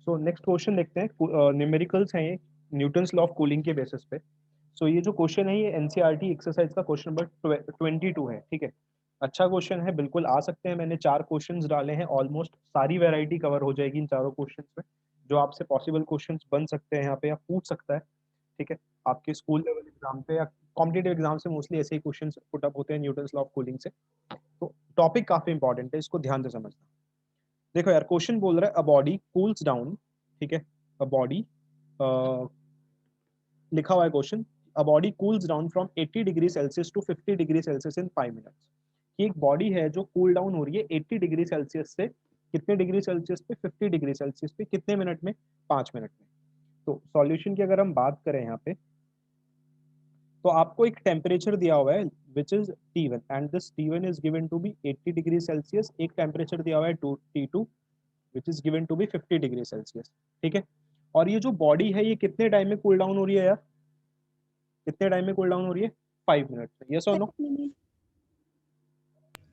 So next question देखते हैं, numericals हैं ये, न्यूटन्स लॉ ऑफ कूलिंग के बेसिस पे। सो ये जो क्वेश्चन है ये एनसीईआरटी एक्सरसाइज का क्वेश्चन नंबर 22 है, ठीक है। अच्छा क्वेश्चन है, बिल्कुल आ सकते हैं। मैंने 4 क्वेश्चंस डाले हैं, ऑलमोस्ट सारी वैरायटी कवर हो जाएगी इन चारों क्वेश्चंस में। जो आपसे पॉसिबल क्वेश्चंस बन सकते हैं यहाँ पे या पूछ सकता है, ठीक है। आपके स्कूल लेवल एग्जाम पे या कॉम्पिटेटिव एग्जाम से मोस्टली ऐसे ही क्वेश्चंस पुट अप होते हैं न्यूटन्स लॉ ऑफ कूलिंग से। तो टॉपिक काफी इंपॉर्टेंट है, इसको ध्यान से समझना। देखो यार, क्वेश्चन बोल रहा है अ बॉडी कूल्स डाउन, ठीक है। अ बॉडी, लिखा हुआ है question, a body cools down from 80 degree Celsius to 50 degree Celsius in 5 minutes. कि एक बॉडी है जो कूल डाउन हो रही है 80 डिग्री सेल्सियस से कितने डिग्री सेल्सियस पे, 50 डिग्री सेल्सियस पे, कितने मिनट में, 5 मिनट में। तो सॉल्यूशन की अगर हम बात करें यहाँ पे, तो आपको एक टेम्परेचर दिया हुआ है which is T1 and this T1 is given to be 80 degree Celsius. एक टेम्परेचर दिया हुआ है T2 which is given to be 50 degree Celsius, ठीक है। और ये जो बॉडी है ये कितने टाइम में कूल डाउन हो रही है यार, कितने टाइम में कूल डाउन हो रही है, 5 मिनट में, यस और no.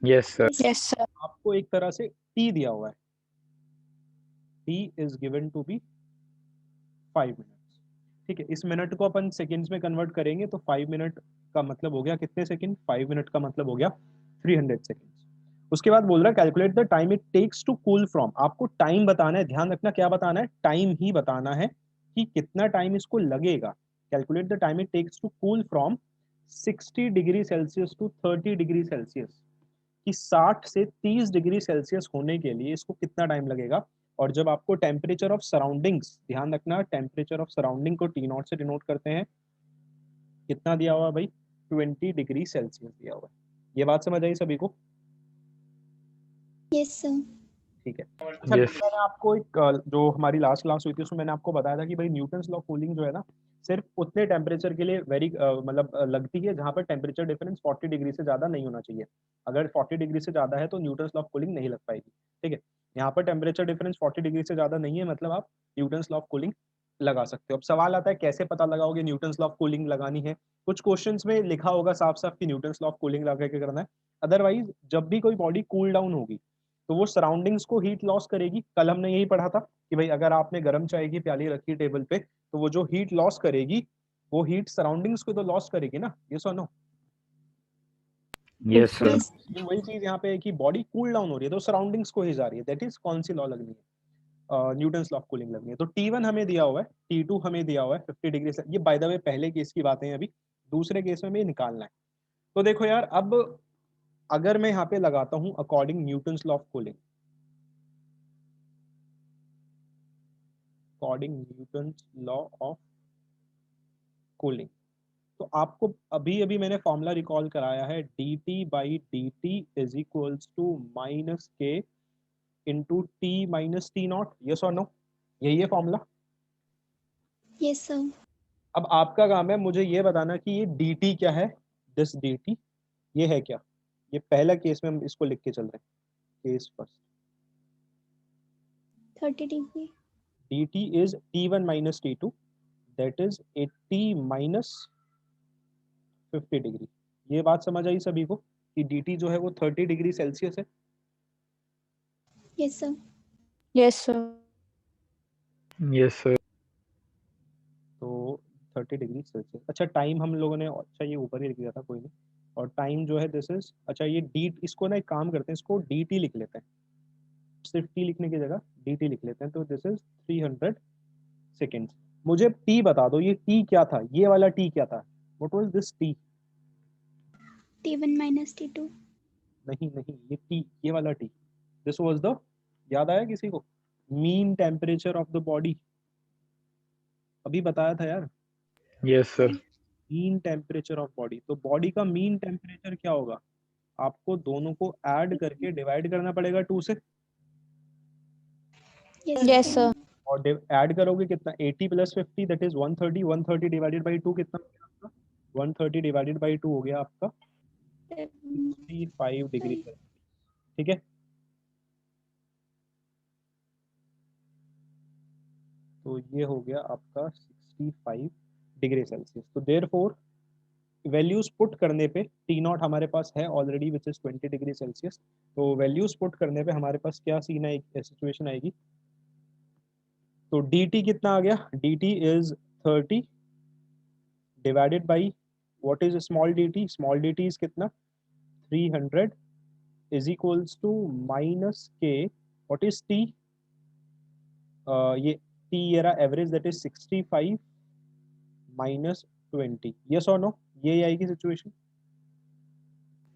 Yes sir. Yes sir. आपको एक तरह से टी दिया हुआ है, t is given to be 5 minutes, ठीक है। इस मिनट को अपन सेकेंड्स में कन्वर्ट करेंगे तो 5 मिनट का मतलब हो गया कितने सेकंड, 5 मिनट का मतलब हो गया 300 सेकंड्स। उसके बाद बोल रहा है calculate the time it takes to cool from. आपको टाइम बताना है, ध्यान रखना क्या बताना है, टाइम ही बताना है कि कितना टाइम इसको लगेगा। Calculate the time it takes to cool from 60 degree Celsius to 30 degree Celsius, कि 60 से 30 डिग्री सेल्सियस होने के लिए इसको कितना टाइम लगेगा। और जब आपको टेम्परेचर ऑफ सराउंडिंग्स, ध्यान रखना टेम्परेचर ऑफ सराउंडिंग को टी नॉट से डिनोट करते हैं, कितना दिया हुआ है भाई, 20 डिग्री सेल्सियस दिया हुआ है। ये बात समझ आई सभी को? Yes sir. ठीक है। अच्छा, Yes. मैंने आपको एक जो हमारी लास्ट क्लास हुई थी उसमें मैंने आपको बताया था कि भाई न्यूटन्स लॉ ऑफ कूलिंग जो है ना, सिर्फ उतने टेम्परेचर के लिए मतलब लगती है जहाँ पर टेम्परेचर डिफरेंस 40 डिग्री से ज़्यादा नहीं होना चाहिए। अगर 40 डिग्री से ज़्यादा है तो न्यूटन्स लॉ ऑफ कूलिंग नहीं लग पाएगी, ठीक है। यहाँ पर टेम्परेचर डिफरेंस 40 डिग्री से ज़्यादा नहीं है, मतलब आप न्यूटन्स लॉ ऑफ कूलिंग लगा सकते हो। अब सवाल आता है कैसे पता लगाओगे न्यूटन्स लॉ ऑफ कूलिंग लगानी है। कुछ क्वेश्चंस में लिखा होगा साफ साफ कि न्यूटन्स लॉ ऑफ कूलिंग लगा के करना है। अदरवाइज जब भी कोई बॉडी कूल डाउन होगी तो वो सराउंडिंग्स को हीट लॉस करेगी। कल हमने यही पढ़ा था कि भाई अगर आपने गर्म चाय की प्याली रखी टेबल पे तो वो जो हीट लॉस करेगी वो हीट सराउंडिंग्स को तो लॉस करेगी ना, ये सुनो। Yes sir. यस। ये वही चीज यहाँ पे है कि बॉडी कूल डाउन हो रही है तो सराउंडिंग्स को ही जा रही है, दैट इज कौन सी लॉ लगनी है, न्यूटन्स लॉ ऑफ कूलिंग लगनी है। तो T1 हमें दिया हुआ है, T2 हमें दिया हुआ है 50 डिग्री से। ये बाय द वे पहले केस की बातें हैं, अभी दूसरे केस में भी निकालना है। तो देखो यार, अब अगर मैं यहाँ पे लगाता हूँ according Newton's law of cooling, according Newton's law of cooling, तो आपको अभी अभी मैंने फॉर्मूला रिकॉल कराया है, d t by d t is equals to minus के into t minus t not, yes और नो, यही है फॉर्मूला। Yes sir. अब आपका काम है मुझे ये बताना कि ये डी टी क्या है, दिस डी टी ये है क्या। ये पहला केस में हम इसको लिख के चल रहे हैं, case first. 30 degree. D t is T1 minus T2, that is 80 minus 50 degree. ये बात समझ आई सभी को कि डी टी जो है वो 30 डिग्री सेल्सियस है। Yes sir. Yes sir. Yes sir. तो 30 डिग्री सेल्सियस। अच्छा, टाइम हम लोगों ने, अच्छा ये ऊपर ही लिख दिया था, कोई नहीं। और टाइम जो है दिस इज, अच्छा ये डी, इसको ना एक काम करते हैं, इसको डी टी लिख लेते हैं, सिर्फ टी लिखने की जगह डी टी लिख लेते हैं। तो दिस इज 300 सेकेंड्स। मुझे टी बता दो, ये टी क्या था, ये वाला टी क्या था, what was this T. T1 minus T2। नहीं नहीं, ये टी, ये वाला टी, दिस वाज द, याद आया किसी को, mean temperature of the body, अभी बताया था यार, Yes sir. Mean temperature of body. तो बॉडी का मीन टेम्परेचर क्या होगा, आपको दोनों को ऐड करके डिवाइड करना पड़ेगा 2 से। Yes sir. और ऐड करोगे कितना, 80 plus 50 that is 130, 130 divided by 2 कितना हो गया आपका, 130 डिवाइडेड बाई 2 हो गया आपका 65 डिग्री सेल्सियस, ठीक है। तो ये हो गया आपका 65 डिग्री सेल्सियस। तो देयरफॉर वैल्यूज पुट करने पे टी नॉट हमारे पास है already which is 20 degree Celsius. तो वैल्यूज पुट करने पे हमारे पास क्या सीन है, सिचुएशन आएगी, तो dt कितना आ गया, dt is 30 divided by what is small dt is कितना 300 is equals to minus k what is t, ये t ये रहा average that is 65 minus 20, yes और नो, ये आएगी situation.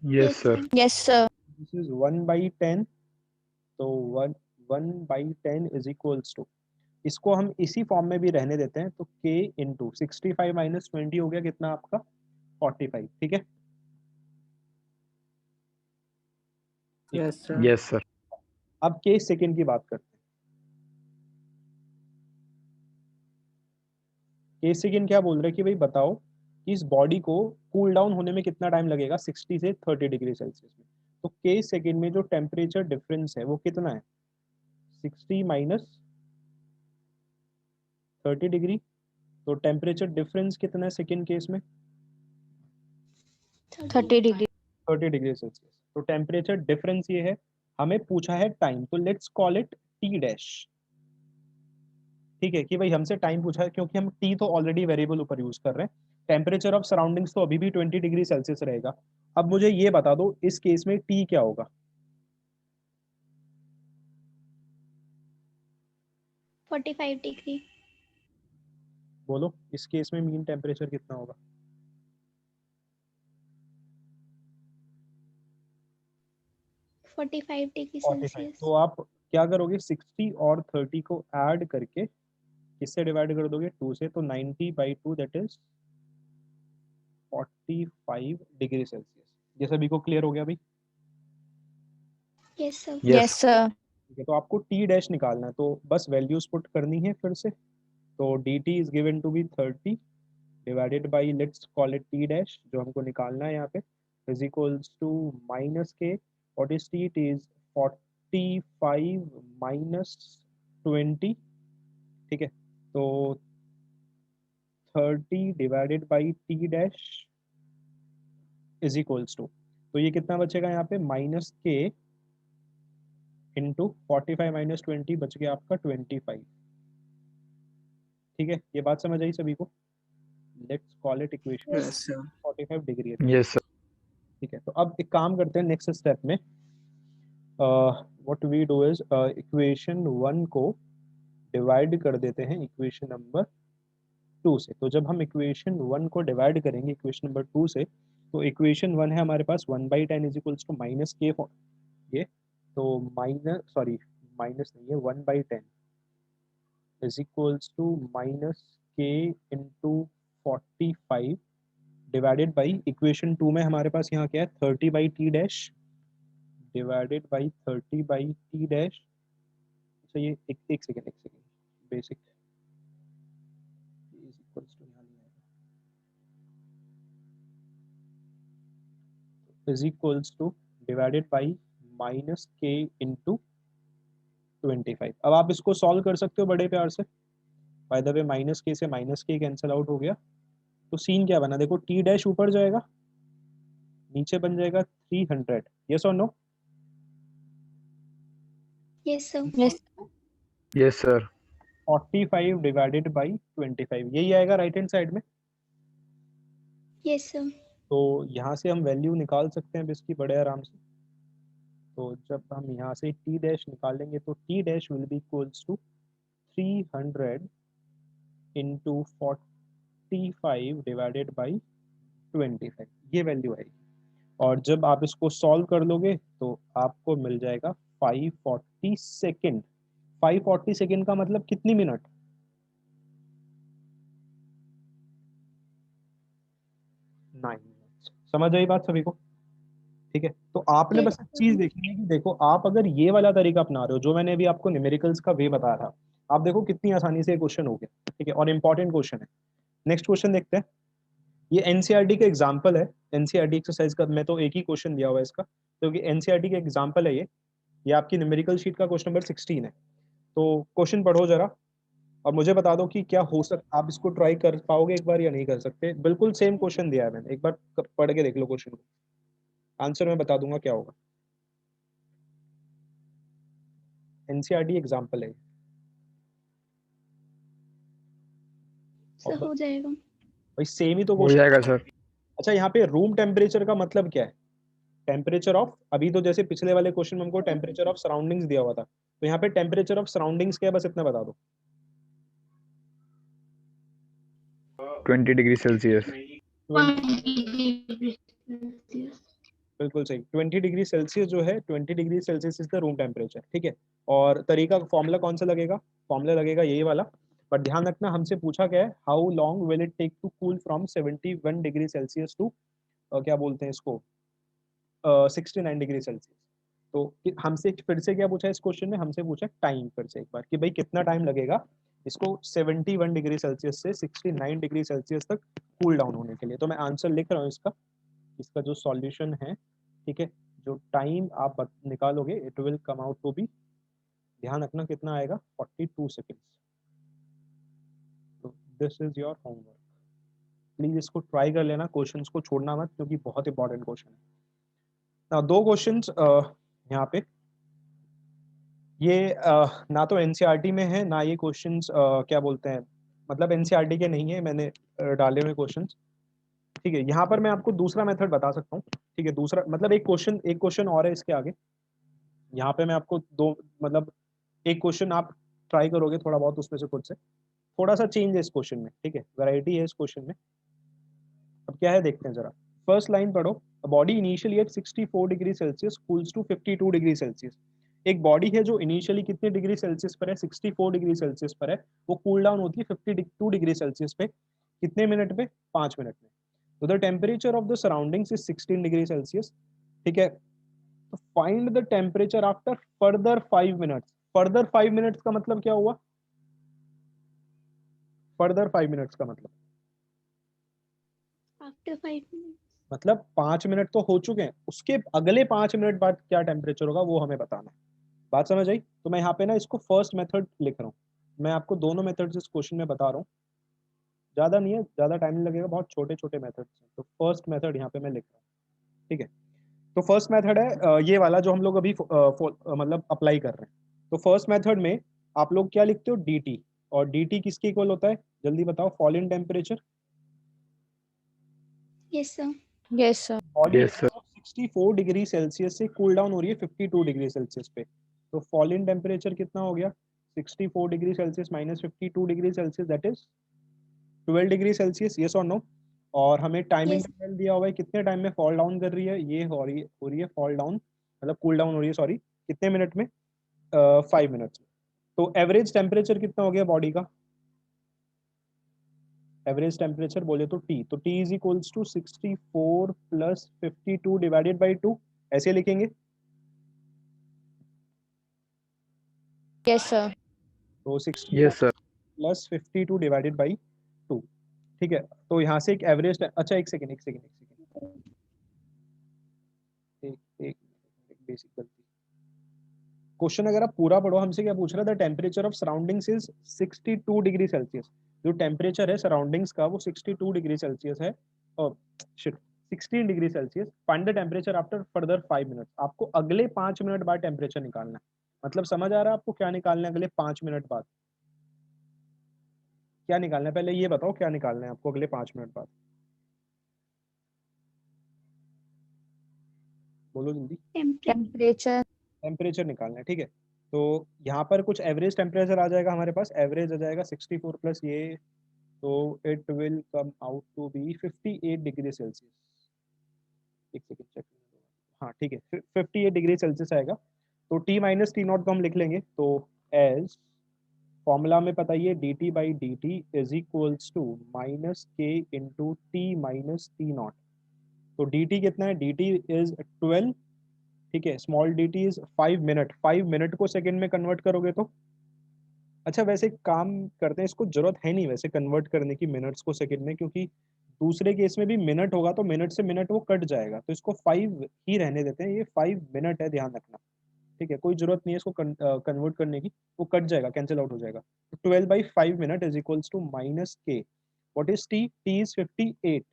Yes, sir. Yes, sir. This is 1/10, तो 1/10 is equals to, इसको हम इसी फॉर्म में भी रहने देते हैं, तो k इंटू 65 माइनस 20 हो गया कितना आपका 45, ठीक है। Yes, sir. Yes, sir. अब k सेकेंड की बात करते हैं। k सेकेंड क्या बोल रहे हैं कि भाई बताओ कि इस बॉडी को कूल डाउन होने में कितना टाइम लगेगा 60 से 30 डिग्री सेल्सियस में। तो k सेकेंड में जो टेम्परेचर डिफरेंस है वो कितना है 60 माइनस 30 डिग्री, तो टेम्परेचर डिफरेंस कितना है सेकेंड केस में 30 degree. 30 degree Celsius. तो टेम्परेचर डिफरेंस ये है, हमें पूछा है टाइम, तो let's call it t dash, ठीक है कि भाई हमसे टाइम पूछा है क्योंकि हम टी तो ऑलरेडी वेरिएबल ऊपर यूज कर रहे हैं, टेम्परेचर ऑफ सराउंडिंग्स तो अभी भी 20 डिग्री सेल्सियस रहेगा। अब मुझे ये बता दो इस केस में टी क्या होगा, 45 डिग्री। बोलो इस केस में मीन टेम्परेचर कितना होगा 45 डिग्री 45। सेल्सियस। तो आप क्या करोगे 60 और 30 को ऐड करके किससे डिवाइड कर दोगे 2 से, तो 90/2 दैट इज 45 डिग्री सेल्सियस। ये सभी को क्लियर हो गया भाई, yes sir. Yes. Yes, sir. ठीक है। तो आपको टी डैश निकालना है, तो बस वैल्यूज पुट करनी है फिर से, तो dt is given to be 30 divided by let's call it t dash जो हमको निकालना है यहाँ पे is equals to minus k what is t, it is 45 minus 20, ठीक है। तो 30 divided by t dash is equals to, तो ये कितना बचेगा यहाँ पे माइनस के इंटू 45 माइनस 20 बच गया आपका 25, ठीक है। ये बात समझ आई सभी को, let's call it equation Yes, sir. 45 degree, Yes, sir. ठीक है। तो अब एक काम करते हैं नेक्स्ट स्टेप में, what we do is equation 1 को डिवाइड कर देते हैं इक्वेशन नंबर 2 से। तो जब हम इक्वेशन 1 को डिवाइड करेंगे इक्वेशन नंबर 2 से, तो इक्वेशन 1 है हमारे पास 1/10 इज इक्वल्स टू माइनस के, ये तो माइनस सॉरी माइनस नहीं है 1/10 इज इक्वल्स टू माइनस के इंटू 45 डिवाइडेड बाई इक्वेशन 2 में हमारे पास यहाँ क्या है 30/t dash divided by 30/t dash. अच्छा ये एक second basic is equals to यहाँ नहीं आएगा, is equals to divided by minus के इंटू 25। अब आप इसको सॉल्व कर सकते हो बड़े प्यार से, बाय द वे माइनस के से माइनस के कैंसिल आउट हो गया, तो सीन क्या बना देखो टी डैश ऊपर जाएगा नीचे बन जाएगा 300, यस और no, yes sir. Yes. Yes, sir. 45 divided by 25 यही आएगा राइट हैंड साइड में। Yes sir. तो यहाँ से हम वैल्यू निकाल सकते हैं अब इसकी बड़े आराम से, तो जब हम यहाँ से टी डैश निकालेंगे तो T dash will be equals to 300 into 45 divided by 25, ये वैल्यू आएगी। और जब आप इसको सॉल्व कर लोगे तो आपको मिल जाएगा 540 सेकेंड। 540 सेकेंड का मतलब कितनी मिनट 9 मिनट्स। समझ आई बात सभी को, ठीक है। तो आपने बस एक चीज देखनी है कि देखो आप अगर ये वाला तरीका अपना रहे हो जो मैंने अभी आपको न्यूमेरिकल्स का वे बताया था, आप देखो कितनी आसानी से क्वेश्चन हो गया, ठीक है, और इंपॉर्टेंट क्वेश्चन है। नेक्स्ट क्वेश्चन देखते हैं, ये एनसीईआरटी का एग्जांपल है, एनसीईआरटी एक्सरसाइज का, मैं तो एक ही क्वेश्चन दिया हुआ है इसका क्योंकि एनसीईआरटी का एग्जांपल है ये आपकी न्यूमेरिकल शीट का क्वेश्चन नंबर 16 है। तो क्वेश्चन पढ़ो जरा और मुझे बता दो कि क्या हो सकता, आप इसको ट्राई कर पाओगे एक बार या नहीं कर सकते। बिल्कुल सेम क्वेश्चन दिया है मैंने, एक बार पढ़ के देख लो क्वेश्चन को, आंसर मैं बता दूंगा क्या होगा। एनसीईआरटी एग्जांपल है। सर हो जाएगा। भाई सेम ही तो हो क्वेश्चन। जाएगा सर। अच्छा यहाँ पे रूम टेम्परेचर का मतलब क्या है? टेम्परेचर ऑफ, अभी तो जैसे पिछले वाले क्वेश्चन में हमको टेम्परेचर ऑफ सराउंडिंग्स दिया हुआ था, तो यहाँ पे टेम्परेचर ऑफ सराउंडिंग्स क्या है बस इतना बता दो। 20 डिग्री सेल्सियस। 20 बिल्कुल सही, 20 डिग्री सेल्सियस जो है, 20 degree Celsius is the room temperature, ठीक है। और तरीका फॉर्मूला कौन सा लगेगा? फॉर्मूला लगेगा यही वाला। पर ध्यान रखना हमसे पूछा गया है how long will it take to cool from 71 degree Celsius to क्या बोलते हैं इसको 69 डिग्री सेल्सियस। तो हमसे फिर से क्या पूछा है इस क्वेश्चन में? हमसे पूछा टाइम फिर से एक बार कि भाई कितना टाइम लगेगा इसको 71 डिग्री सेल्सियस से 69 डिग्री सेल्सियस तक कूल डाउन होने के लिए। तो मैं आंसर लिख रहा हूँ इसका, इसका जो सॉल्यूशन है, ठीक है, जो टाइम आप निकालोगे it will come out to be, ध्यान रखना कितना आएगा, 42 सेकेंड्स। तो this is your homework, please इसको ट्राई कर लेना, क्वेश्चंस को छोड़ना मत क्योंकि बहुत इंपॉर्टेंट क्वेश्चन है। दो क्वेश्चंस यहाँ पे, ये ना तो एनसीईआरटी में है ना ये क्वेश्चंस क्या बोलते हैं, मतलब एनसीईआरटी के नहीं है, मैंने डाले हुए क्वेश्चंस, ठीक है। यहाँ पर मैं आपको दूसरा मेथड बता सकता हूँ, ठीक है, दूसरा मतलब एक क्वेश्चन और है इसके आगे। यहाँ पे मैं आपको दो मतलब एक क्वेश्चन आप ट्राई करोगे थोड़ा बहुत उसमें से खुद से, थोड़ा सा चेंज है इस क्वेश्चन में, ठीक है, वैरायटी है इस क्वेश्चन में। अब क्या है देखते हैं जरा, फर्स्ट लाइन पढ़ो, body initially at 64 degree Celsius cools to 52 degree Celsius. एक बॉडी है जो इनिशियली कितने डिग्री सेल्सियस पर है, 64 डिग्री सेल्सियस पर है, वो कूल डाउन होती है 52 डिग्री सेल्सियस पे, कितने मिनट में? 5 मिनट में। तो the temperature of the surroundings is 16 degree Celsius, ठीक है। तो find the temperature after further 5 minutes. Further 5 minutes का मतलब क्या हुआ? फर्दर 5 मिनट्स का मतलब आफ्टर 5 मिनट्स। मतलब 5 मिनट तो हो चुके हैं, उसके अगले 5 मिनट बाद क्या टेम्परेचर होगा वो हमें बताना है। बात समझ आई? तो मैं यहाँ पे ना इसको फर्स्ट मेथड लिख रहा हूँ, मैं आपको दोनों मेथड्स इस क्वेश्चन में बता रहा हूँ, ज्यादा नहीं है, ज्यादा टाइम नहीं लगेगा, बहुत छोटे छोटे मेथड्स हैं। तो फर्स्ट मेथड यहाँ पे मैं लिख रहा हूँ, ठीक है। तो फर्स्ट मेथड है ये वाला जो हम लोग अभी मतलब अप्लाई कर रहे हैं। तो फर्स्ट मेथड में आप लोग क्या लिखते हो, dt, और dt किसके इक्वल होता है जल्दी बताओ, fall in temperature. Yes sir. Yes, sir. Body yes sir. 64 degree Celsius से कूल डाउन हो रही है 52 डिग्री सेल्सियस पे, तो फॉल इन टेम्परेचर कितना हो गया, 64 degree Celsius minus 52 degree Celsius, that is 12 degree Celsius, yes और नो। और हमें टाइम यस। इंटरवल दिया हुआ है कितने टाइम में फॉल डाउन कर रही है, ये हो रही है फॉल डाउन, मतलब कूल डाउन हो रही है, सॉरी, कितने मिनट में? 5 मिनट्स में। तो एवरेज टेम्परेचर कितना हो गया बॉडी का? एवरेज टेम्परेचर बोले तो T, तो T is equals to 64 plus 52 divided by 2, ऐसे लिखेंगे। Yes, sir. तो 64 yes sir. Plus 52 divided by 2, ठीक है। तो यहाँ से एक एवरेज, अच्छा एक सेकेंड एक एक बेसिक गलती, क्वेश्चन अगर आप पूरा पढ़ो, हमसे क्या पूछ रहा था, temperature of surroundings is 62 degree Celsius, जो टेम्परेचर है सराउंडिंग्स का वो 62 डिग्री सेल्सियस है, और shit 16 degree Celsius. Find the temperature after further 5 minute, आपको अगले 5 मिनट बाद टेम्परेचर निकालना है। मतलब समझ आ रहा है आपको क्या निकालना है अगले 5 मिनट बाद? क्या निकालना है पहले ये बताओ, क्या निकालना है आपको अगले 5 मिनट बाद, बोलो जल्दी। Temperature. टेम्परेचर निकालना है, ठीक है। तो यहाँ पर कुछ एवरेज टेम्परेचर आ जाएगा हमारे पास, एवरेज आ जाएगा 64 प्लस ये, तो it will come out to be 58 degree Celsius. एक सेकंड चेक, हाँ ठीक है, 58 डिग्री सेल्सियस आएगा। तो टी माइनस टी नॉट को हम लिख लेंगे, तो एज फॉर्मूला में पता ही है d t by d t is equals to minus के into t minus t not. तो डी टी कितना है, डी टी इज 12, ठीक है, small d t is 5 minute, 5 minute को सेकंड में कन्वर्ट करोगे तो, अच्छा वैसे एक काम करते हैं, इसको जरूरत है नहीं वैसे कन्वर्ट करने की मिनट्स को सेकंड में, क्योंकि दूसरे केस में भी मिनट होगा तो मिनट से मिनट वो कट जाएगा, तो इसको 5 ही रहने देते हैं, ये 5 मिनट है, ध्यान रखना, ठीक है, कोई जरूरत नहीं है इसको कन्वर्ट करने की, वो कट जाएगा, कैंसिल आउट हो जाएगा। तो 12/5 minute is equals to minus k, what is t, t is 58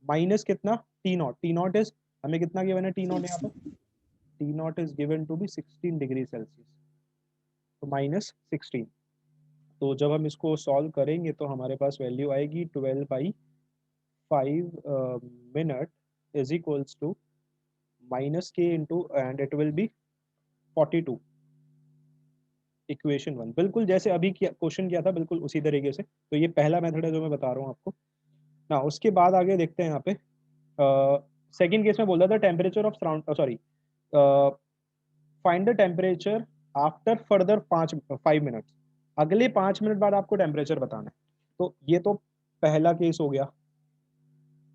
minus कितना, t not, t not is हमें कितना गिवन है, टी नॉट यहाँ पर, t not is given to be 16 degree Celsius, तो माइनस 16, तो जब हम इसको सॉल्व करेंगे तो हमारे पास वैल्यू आएगी 12/5 minute is equals to -k into and it will be 42। Equation 1 बिल्कुल जैसे अभी क्वेश्चन किया था बिल्कुल उसी तरीके से। तो ये पहला मेथड है जो मैं बता रहा हूँ आपको ना। उसके बाद आगे देखते हैं यहाँ पे सेकंड केस में बोल रहा था temperature of surround sorry find the temperature after further 5 minutes. अगले 5 मिनट बाद आपको टेम्परेचर बताना है। तो ये तो पहला केस हो गया,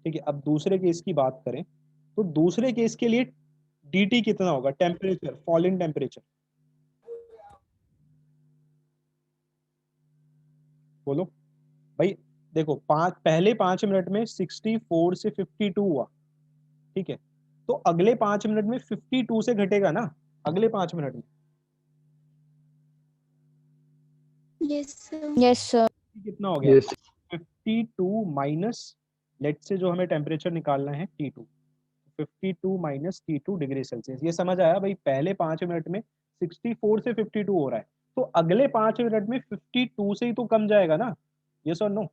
ठीक है। अब दूसरे केस की बात करें तो दूसरे केस के लिए dt कितना होगा, टेम्परेचर, फॉल इन टेम्परेचर, बोलो भाई। देखो पहले 5 मिनट में 64 से 52 हुआ, ठीक है। तो अगले 5 मिनट में 52 से घटेगा ना, अगले 5 मिनट में। Yes, sir. Yes, sir. कितना हो गया, Yes. 52 माइनस, लेट से जो हमें टेम्परेचर निकालना है T2, 52 minus T2 degree Celsius. ये समझ आया भाई, पहले 5 मिनट में 64 से 52 हो रहा है, तो अगले 5 मिनट में 52 से ही तो कम जाएगा ना। यस और no?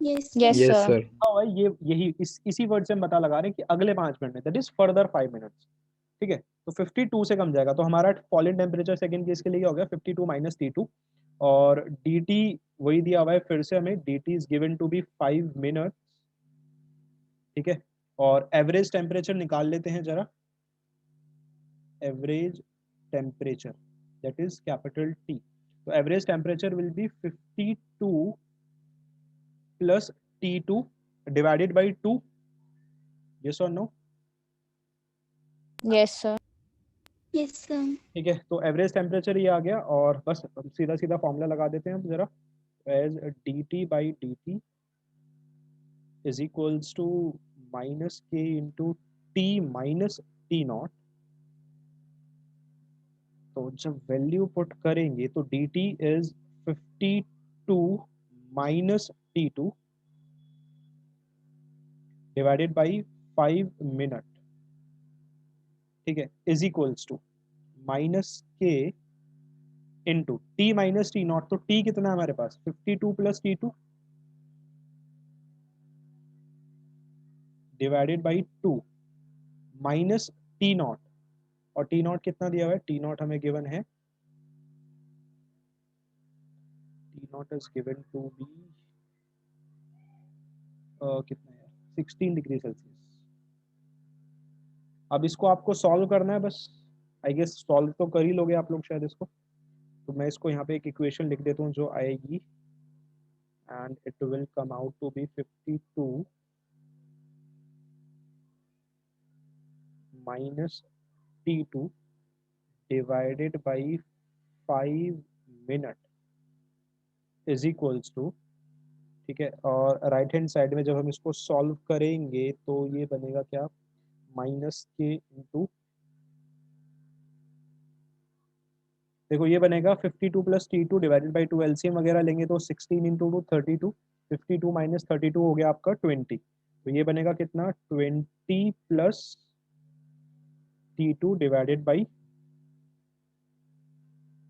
Yes, Yes, sir. Yes, sir. sir. भाई यही इसी वर्ड से हम पता लगा रहे हैं कि अगले 5 मिनट में, दैट इज फर्दर 5 मिनट्स, ठीक है। तो 52 से कम जाएगा, तो हमारा fall in temperature second case के लिए हो गया 52 माइनस T2। और dt वही दिया हुआ है फिर से हमें, dt is given to be 5 minute, ठीक है। और एवरेज टेम्परेचर निकाल लेते हैं जरा। Average temperature that is capital T। तो average temperature will be 52 plus T2 divided by 2। Yes और no? Yes, sir. Yes, sir. ठीक है, तो एवरेज टेम्परेचर ये आ गया। और बस सीधा सीधा फॉर्मूला लगा देते हैं हम जरा, as dt by dt is equals to -k into t minus T0। तो जब वैल्यू पुट करेंगे तो dt is 52 minus T2 divided by 5 minute, ठीक है, is equals to -k into t minus T0। तो t कितना है हमारे पास, 52 plus T2 divided by 2 minus T0। और T0 कितना दिया हुआ है, T0 हमें गिवन है, T0 is given to B कितना है, 16 डिग्री सेल्सियस। अब इसको आपको सॉल्व करना है बस, आई गेस सॉल्व तो कर ही लोगे आप लोग शायद इसको। तो मैं इसको यहाँ पे एक इक्वेशन लिख देता हूँ जो आएगी, and it will come out to be 52 minus T2 divided by 5 minute is equals to, ठीक है। और राइट हैंड साइड में जब हम इसको सॉल्व करेंगे तो ये बनेगा क्या, -k इंटू, देखो ये बनेगा 52 plus T2 divided by 2, LCM वगैरह लेंगे तो 16 इंटू 2 32, 52 माइनस 32 हो गया आपका 20। तो ये बनेगा कितना, 20 प्लस T2 डिवाइडेड बाई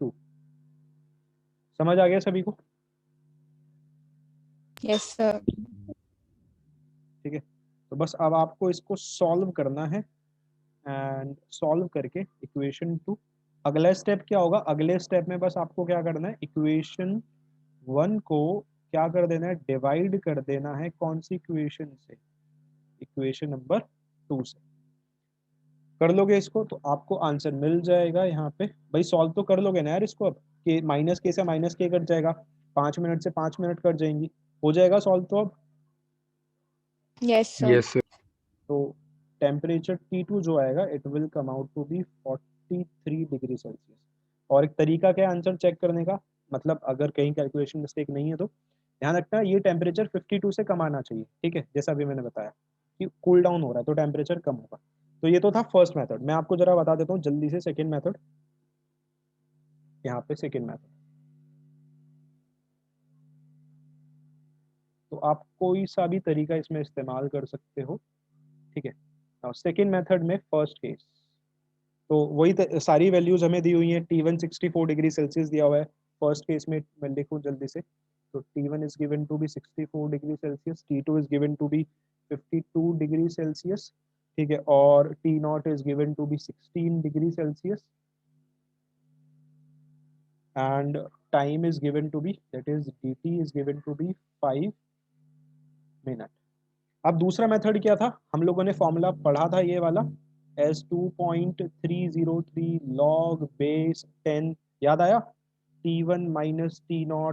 2। समझ आ गया सभी को? Yes, sir. ठीक है, तो बस अब आपको इसको सॉल्व करना है, एंड सॉल्व करके इक्वेशन 2, अगला स्टेप क्या होगा, अगले स्टेप में बस आपको क्या करना है, इक्वेशन 1 को क्या कर देना है, डिवाइड कर देना है कौन सी इक्वेशन से, इक्वेशन नंबर 2 से। कर लोगे इसको तो आपको आंसर मिल जाएगा यहाँ पे। भाई सॉल्व तो कर लोगे ना यार इसको, अब कि -k से -k कट जाएगा, 5 मिनट से 5 मिनट कट जाएंगी, हो जाएगा सॉल्व तो अब। Yes, sir. Yes, sir. तो टेम्परेचर T2 जो आएगा it will come out to be 43 degree Celsius. और एक तरीका क्या है आंसर चेक करने का, मतलब अगर कहीं कैलकुलेशन मिस्टेक नहीं है तो ध्यान रखना ये टेम्परेचर 52 से कम आना चाहिए, ठीक है। जैसा अभी मैंने बताया कि कूल डाउन हो रहा है तो टेम्परेचर कम होगा। तो ये तो था फर्स्ट मेथड, मैं आपको जरा बता देता हूँ जल्दी से सेकेंड मेथड। यहाँ पे सेकेंड मेथड, तो आप कोई सा भी तरीका इसमें इस्तेमाल कर सकते हो, ठीक है। और सेकेंड मेथड में फर्स्ट केस, तो वही सारी वैल्यूज हमें दी हुई हैं, T1 64 डिग्री सेल्सियस दिया हुआ है, फर्स्ट केस में मैं लिखूँ जल्दी से, तो T1 is given to be 64 degree Celsius, T2 is given to be 52 degree Celsius, ठीक है, और T0 is given to be 16 degree Celsius, and time is given to be, that is dt is given to be 5 minute. अब दूसरा method क्या था, हम लोगों ने फॉर्मूला पढ़ा था ये वाला, एस 2.303 लॉग बेस 10, याद आया, T1 minus T0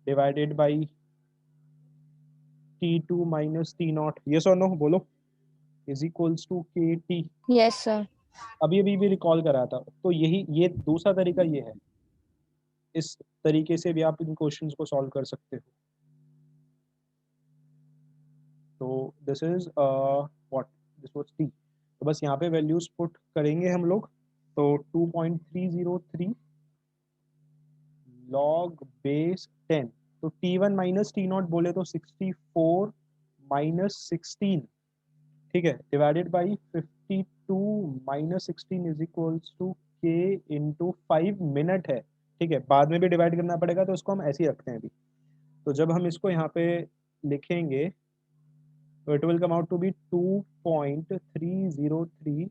divided by T2 minus T0, yes और नो बोलो, is equals to KT। Yes, sir. अभी अभी भी रिकॉल करा था, तो यही ये दूसरा तरीका ये है, इस तरीके से भी आप इन क्वेश्चंस को सॉल्व कर सकते हो। तो this is what, this was T, तो बस यहाँ पे वैल्यूज पुट करेंगे हम लोग, तो 2.303 लॉग बेस 10, तो T1 माइनस T0 बोले तो 64 माइनस 16, ठीक है, divided by 52 minus 16 is equals to K into 5 minute है, ठीक है, बाद में भी डिवाइड करना पड़ेगा, तो इसको हम ऐसे ही रखते हैं अभी। तो जब हम इसको यहाँ पे लिखेंगे तो it will come out to be 2.303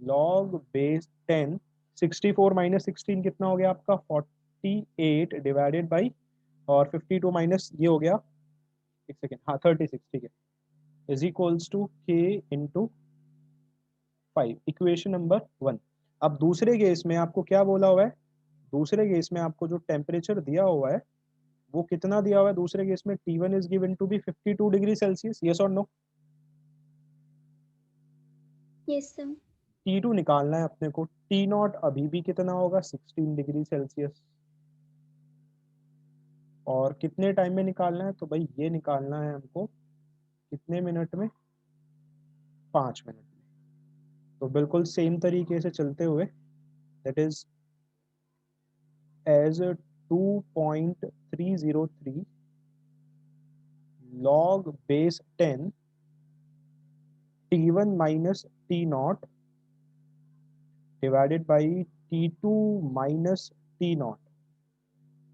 log base 10, 64 minus 16 कितना हो गया आपका 48 डिवाइडेड बाई, और 52 माइनस ये हो गया, एक सेकेंड, हाँ 36, ठीक है, is equals to K into 5, equation number 1। अब दूसरे केस में आपको क्या बोला हुआ है, दूसरे केस में आपको जो टेम्परेचर दिया हुआ है वो कितना दिया हुआ है दूसरे केस में, T1 is given to be 52 degree Celsius, yes और नो, Yes, sir. T2 निकालना है अपने को, T0 अभी भी कितना होगा 16 डिग्री सेल्सियस, और कितने टाइम में निकालना है, तो भाई ये निकालना है हमको कितने मिनट में, 5 मिनट में। तो बिल्कुल सेम तरीके से चलते हुए, that is as 2.303 log base 10 T1 minus T0 divided by T2 minus T0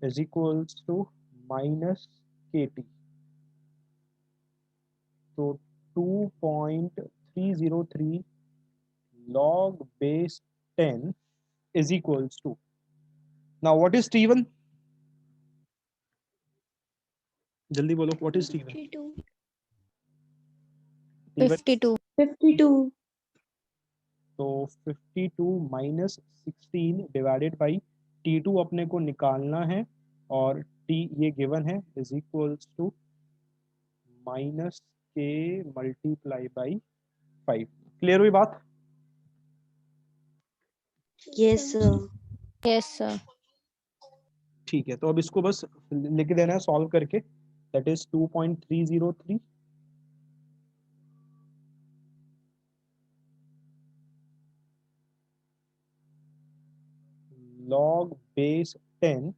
is equals to minus KT. So 2.303 log base 10 is equals to, now what is T1? जल्दी बोलो, what is T1? 52. T1 52. 52. तो 52 minus 16 divided by T2 अपने को निकालना है, और T ये given है, is equals to minus K multiply by 5। Clear हुई बात? Yes, sir. Yes, sir. ठीक है, तो अब इसको बस लिख देना है सॉल्व करके, that is 2.303 log base 10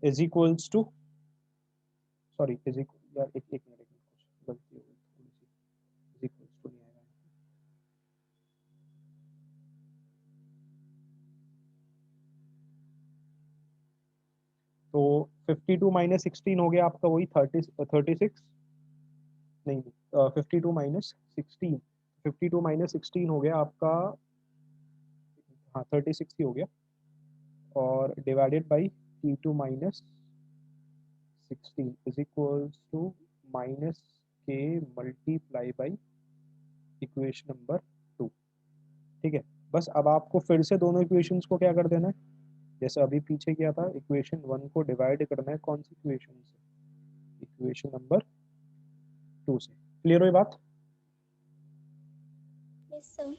is equals to, sorry is equal, यार एक मिनट गलती हो गई थोड़ी सी, इज इक्वल्स टू नहीं आएगा, तो 52 माइनस 16 हो गया आपका वही 36, नहीं 52 माइनस 16, 52 माइनस 16 हो गया आपका, हाँ 36 ही हो गया, और divided by T2 minus 16 is equals to minus K multiply by equation number 2, ठीक है। बस अब आपको फिर से दोनों इक्वेशंस को क्या कर देना है, जैसे अभी पीछे किया था, इक्वेशन 1 को डिवाइड करना है कौन सी इक्वेशन से, इक्वेशन नंबर 2 से। क्लियर हुई बात? Yes, sir.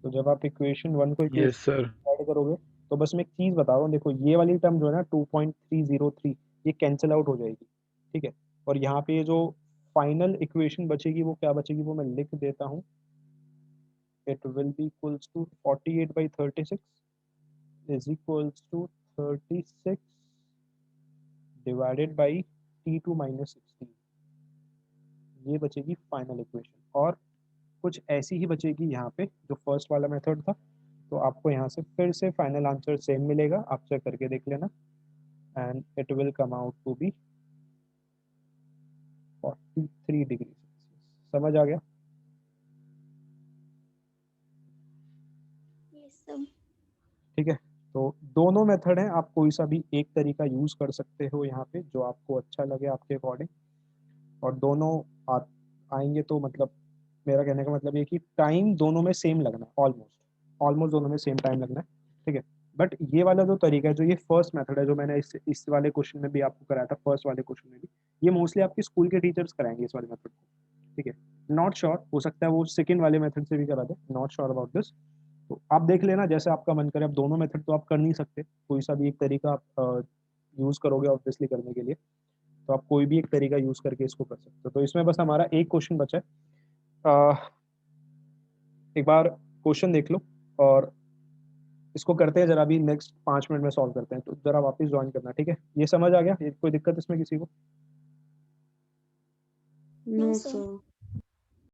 तो जब आप इक्वेशन 1 को यस सर। ऐड करोगे, तो बस मैं एक चीज बता रहा हूँ, देखो ये वाली टर्म जो है ना 2.303 ये कैंसिल आउट हो जाएगी, ठीक है, और यहाँ पे जो फाइनल इक्वेशन बचेगी वो क्या बचेगी, वो मैं लिख देता हूँ, it will be equals to 48 by 36 is equals to 36 divided by T2 minus 16, ये बचेगी फाइनल इक्वेशन, और कुछ ऐसी ही बचेगी यहाँ पे जो फर्स्ट वाला मेथड था, तो आपको यहाँ से फिर से फाइनल आंसर सेम मिलेगा, आप चेक करके देख लेना। and it will come out to be 43 degree Celsius. समझ आ गया? Yes, sir. ठीक है, तो दोनों मेथड हैं, आप कोई सा भी एक तरीका यूज कर सकते हो यहाँ पे जो आपको अच्छा लगे आपके अकॉर्डिंग, और दोनों आएंगे तो मतलब मेरा कहने का मतलब ये कि टाइम दोनों में सेम लगना है, ऑलमोस्ट दोनों में सेम टाइम लगना है। ठीक है, बट ये वाला जो तरीका है, जो ये फर्स्ट मेथड है जो मैंने इस वाले क्वेश्चन में भी आपको कराया था, फर्स्ट वाले क्वेश्चन में भी, ये मोस्टली आपके स्कूल के टीचर्स कराएंगे इस वाले मेथड को। ठीक है, नॉट श्योर, हो सकता है वो सेकेंड वाले मेथड से भी करा दे, नॉट श्योर अबाउट दिस। तो आप देख लेना जैसे आपका मन करे। अब दोनों मेथड तो आप कर नहीं सकते, कोई सा भी एक तरीका आप यूज करोगे ऑब्वियसली करने के लिए, तो आप कोई भी एक तरीका यूज करके इसको कर सकते हो। तो इसमें बस हमारा एक क्वेश्चन बचा है, एक बार क्वेश्चन देख लो और इसको करते हैं जरा, भी नेक्स्ट 5 मिनट में सॉल्व करते हैं, तो जरा वापस ज्वाइन करना। ठीक है, ये समझ आ गया? कोई दिक्कत इसमें किसी को? No, sir.